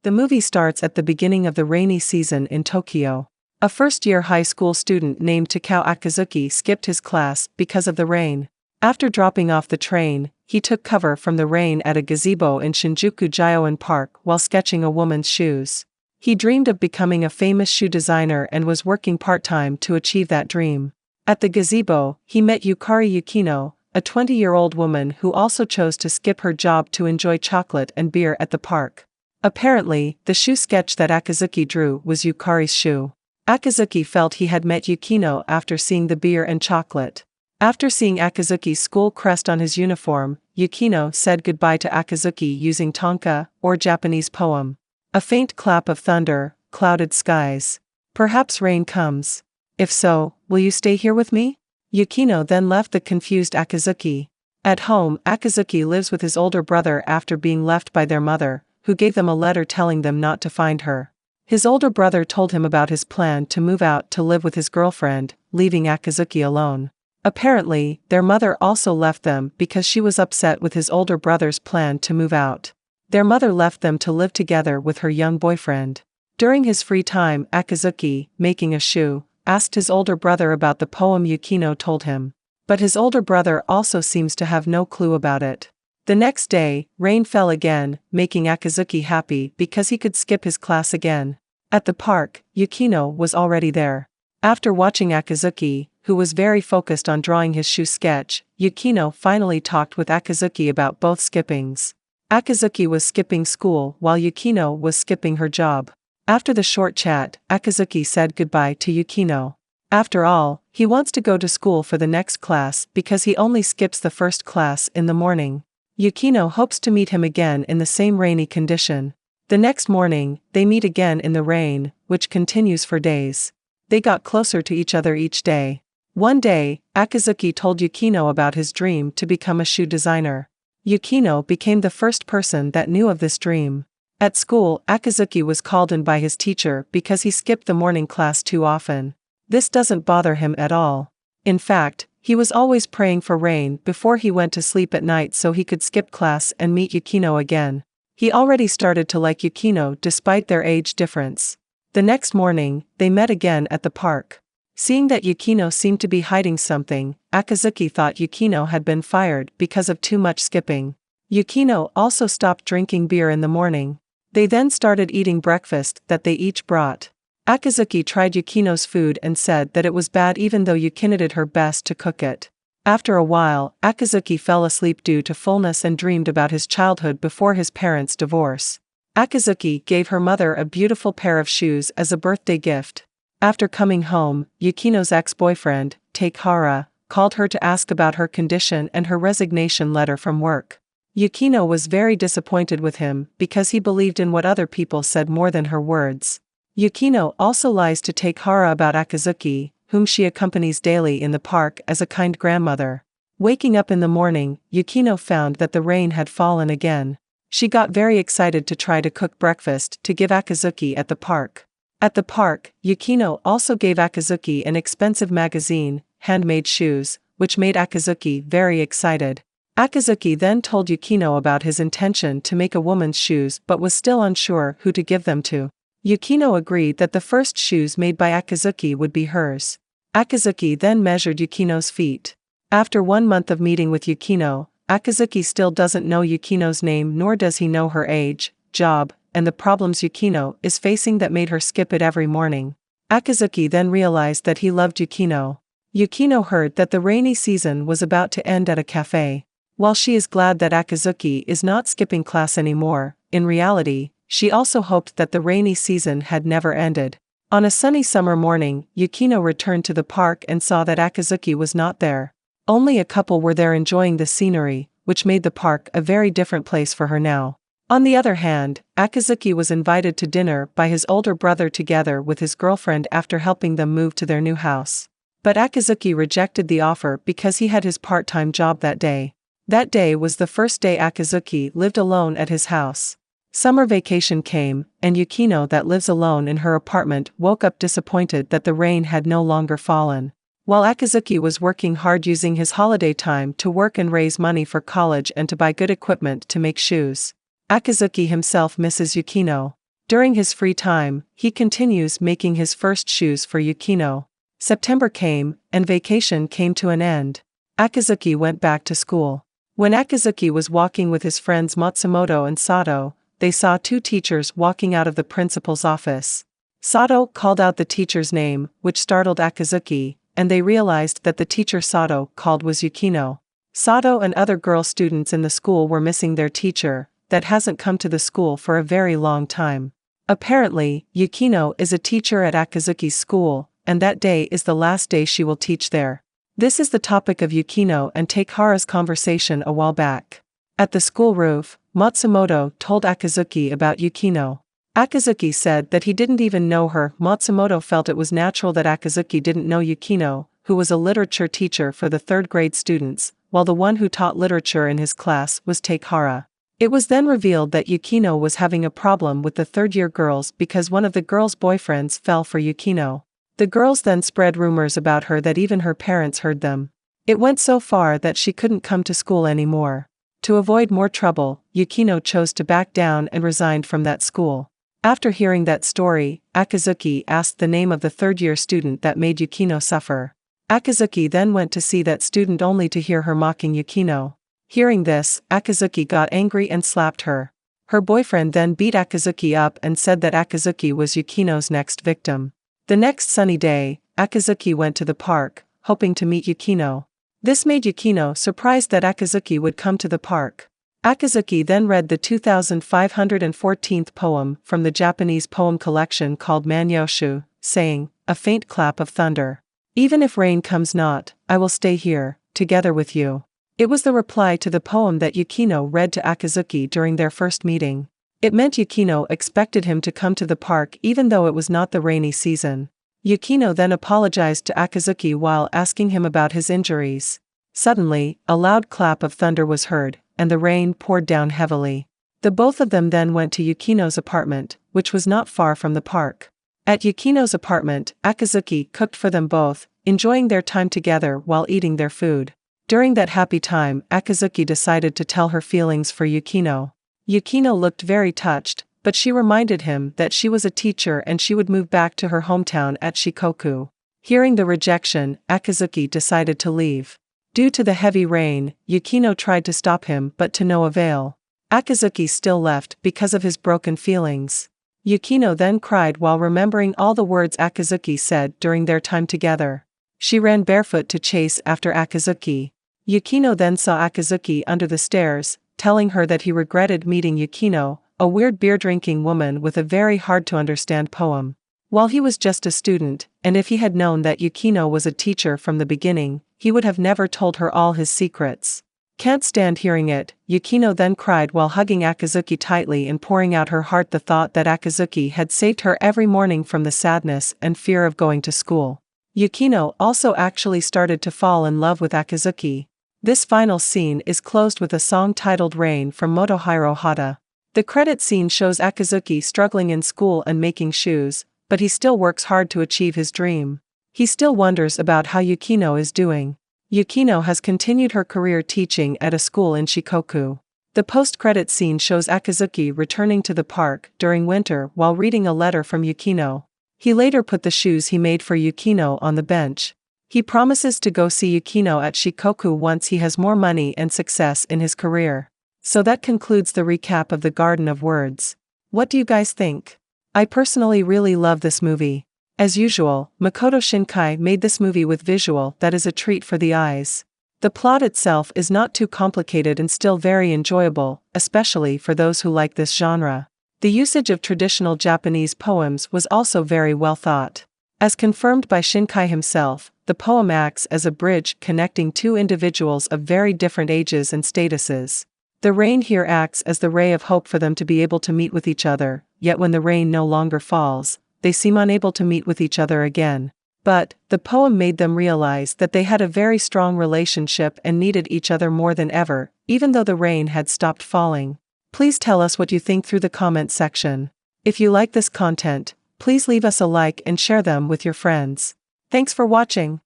The movie starts at the beginning of the rainy season in Tokyo. A first-year high school student named Takao Akazuki skipped his class because of the rain. After dropping off the train, he took cover from the rain at a gazebo in Shinjuku Gyoen Park while sketching a woman's shoes. He dreamed of becoming a famous shoe designer and was working part-time to achieve that dream. At the gazebo, he met Yukari Yukino, a 20-year-old woman who also chose to skip her job to enjoy chocolate and beer at the park. Apparently, the shoe sketch that Akazuki drew was Yukari's shoe. Akazuki felt he had met Yukino after seeing the beer and chocolate. After seeing Akazuki's school crest on his uniform, Yukino said goodbye to Akazuki using tanka, or Japanese poem. A faint clap of thunder, clouded skies. Perhaps rain comes. If so, will you stay here with me? Yukino then left the confused Akazuki. At home, Akazuki lives with his older brother after being left by their mother, who gave them a letter telling them not to find her. His older brother told him about his plan to move out to live with his girlfriend, leaving Akazuki alone. Apparently, their mother also left them because she was upset with his older brother's plan to move out. Their mother left them to live together with her young boyfriend. During his free time, Akazuki, making a shoe, asked his older brother about the poem Yukino told him. But his older brother also seems to have no clue about it. The next day, rain fell again, making Akazuki happy because he could skip his class again. At the park, Yukino was already there. After watching Akazuki, who was very focused on drawing his shoe sketch, Yukino finally talked with Akazuki about both skippings. Akazuki was skipping school while Yukino was skipping her job. After the short chat, Akazuki said goodbye to Yukino. After all, he wants to go to school for the next class because he only skips the first class in the morning. Yukino hopes to meet him again in the same rainy condition. The next morning, they meet again in the rain, which continues for days. They got closer to each other each day. One day, Akazuki told Yukino about his dream to become a shoe designer. Yukino became the first person that knew of this dream. At school, Akazuki was called in by his teacher because he skipped the morning class too often. This doesn't bother him at all. In fact, he was always praying for rain before he went to sleep at night so he could skip class and meet Yukino again. He already started to like Yukino despite their age difference. The next morning, they met again at the park. Seeing that Yukino seemed to be hiding something, Akazuki thought Yukino had been fired because of too much skipping. Yukino also stopped drinking beer in the morning. They then started eating breakfast that they each brought. Akazuki tried Yukino's food and said that it was bad even though Yukino did her best to cook it. After a while, Akazuki fell asleep due to fullness and dreamed about his childhood before his parents' divorce. Akazuki gave her mother a beautiful pair of shoes as a birthday gift. After coming home, Yukino's ex-boyfriend, Takehara, called her to ask about her condition and her resignation letter from work. Yukino was very disappointed with him because he believed in what other people said more than her words. Yukino also lies to Takehara about Akazuki, whom she accompanies daily in the park as a kind grandmother. Waking up in the morning, Yukino found that the rain had fallen again. She got very excited to try to cook breakfast to give Akazuki at the park. At the park, Yukino also gave Akazuki an expensive magazine, Handmade Shoes, which made Akazuki very excited. Akazuki then told Yukino about his intention to make a woman's shoes but was still unsure who to give them to. Yukino agreed that the first shoes made by Akazuki would be hers. Akazuki then measured Yukino's feet. After 1 month of meeting with Yukino, Akazuki still doesn't know Yukino's name nor does he know her age, job, and the problems Yukino is facing that made her skip it every morning. Akazuki then realized that he loved Yukino. Yukino heard that the rainy season was about to end at a cafe. While she is glad that Akazuki is not skipping class anymore, in reality, she also hoped that the rainy season had never ended. On a sunny summer morning, Yukino returned to the park and saw that Akazuki was not there. Only a couple were there enjoying the scenery, which made the park a very different place for her now. On the other hand, Akazuki was invited to dinner by his older brother together with his girlfriend after helping them move to their new house. But Akazuki rejected the offer because he had his part-time job that day. That day was the first day Akazuki lived alone at his house. Summer vacation came, and Yukino that lives alone in her apartment woke up disappointed that the rain had no longer fallen. While Akazuki was working hard using his holiday time to work and raise money for college and to buy good equipment to make shoes, Akazuki himself misses Yukino. During his free time, he continues making his first shoes for Yukino. September came, and vacation came to an end. Akazuki went back to school. When Akazuki was walking with his friends Matsumoto and Sato, they saw two teachers walking out of the principal's office. Sato called out the teacher's name, which startled Akazuki, and they realized that the teacher Sato called was Yukino. Sato and other girl students in the school were missing their teacher, that hasn't come to the school for a very long time. Apparently, Yukino is a teacher at Akazuki's school, and that day is the last day she will teach there. This is the topic of Yukino and Takehara's conversation a while back. At the school roof, Matsumoto told Akazuki about Yukino. Akazuki said that he didn't even know her. Matsumoto felt it was natural that Akazuki didn't know Yukino, who was a literature teacher for the third grade students, while the one who taught literature in his class was Takehara. It was then revealed that Yukino was having a problem with the third-year girls because one of the girls' boyfriends fell for Yukino. The girls then spread rumors about her that even her parents heard them. It went so far that she couldn't come to school anymore. To avoid more trouble, Yukino chose to back down and resigned from that school. After hearing that story, Akazuki asked the name of the third-year student that made Yukino suffer. Akazuki then went to see that student only to hear her mocking Yukino. Hearing this, Akazuki got angry and slapped her. Her boyfriend then beat Akazuki up and said that Akazuki was Yukino's next victim. The next sunny day, Akazuki went to the park, hoping to meet Yukino. This made Yukino surprised that Akazuki would come to the park. Akazuki then read the 2514th poem from the Japanese poem collection called Manyoshu, saying, "A faint clap of thunder. Even if rain comes not, I will stay here, together with you." It was the reply to the poem that Yukino read to Akazuki during their first meeting. It meant Yukino expected him to come to the park even though it was not the rainy season. Yukino then apologized to Akazuki while asking him about his injuries. Suddenly, a loud clap of thunder was heard, and the rain poured down heavily. The both of them then went to Yukino's apartment, which was not far from the park. At Yukino's apartment, Akazuki cooked for them both, enjoying their time together while eating their food. During that happy time, Akazuki decided to tell her feelings for Yukino. Yukino looked very touched, but she reminded him that she was a teacher and she would move back to her hometown at Shikoku. Hearing the rejection, Akazuki decided to leave. Due to the heavy rain, Yukino tried to stop him but to no avail. Akazuki still left because of his broken feelings. Yukino then cried while remembering all the words Akazuki said during their time together. She ran barefoot to chase after Akazuki. Yukino then saw Akazuki under the stairs, telling her that he regretted meeting Yukino, a weird beer-drinking woman with a very hard-to-understand poem. While he was just a student, and if he had known that Yukino was a teacher from the beginning, he would have never told her all his secrets. Can't stand hearing it, Yukino then cried while hugging Akazuki tightly and pouring out her heart the thought that Akazuki had saved her every morning from the sadness and fear of going to school. Yukino also actually started to fall in love with Akazuki. This final scene is closed with a song titled Rain from Motohiro Hata. The credit scene shows Akazuki struggling in school and making shoes, but he still works hard to achieve his dream. He still wonders about how Yukino is doing. Yukino has continued her career teaching at a school in Shikoku. The post-credit scene shows Akazuki returning to the park during winter while reading a letter from Yukino. He later put the shoes he made for Yukino on the bench. He promises to go see Yukino at Shikoku once he has more money and success in his career. So that concludes the recap of the Garden of Words. What do you guys think? I personally really love this movie. As usual, Makoto Shinkai made this movie with visual that is a treat for the eyes. The plot itself is not too complicated and still very enjoyable, especially for those who like this genre. The usage of traditional Japanese poems was also very well thought. As confirmed by Shinkai himself, the poem acts as a bridge connecting two individuals of very different ages and statuses. The rain here acts as the ray of hope for them to be able to meet with each other, yet when the rain no longer falls, they seem unable to meet with each other again. But, the poem made them realize that they had a very strong relationship and needed each other more than ever, even though the rain had stopped falling. Please tell us what you think through the comment section. If you like this content, please leave us a like and share them with your friends. Thanks for watching.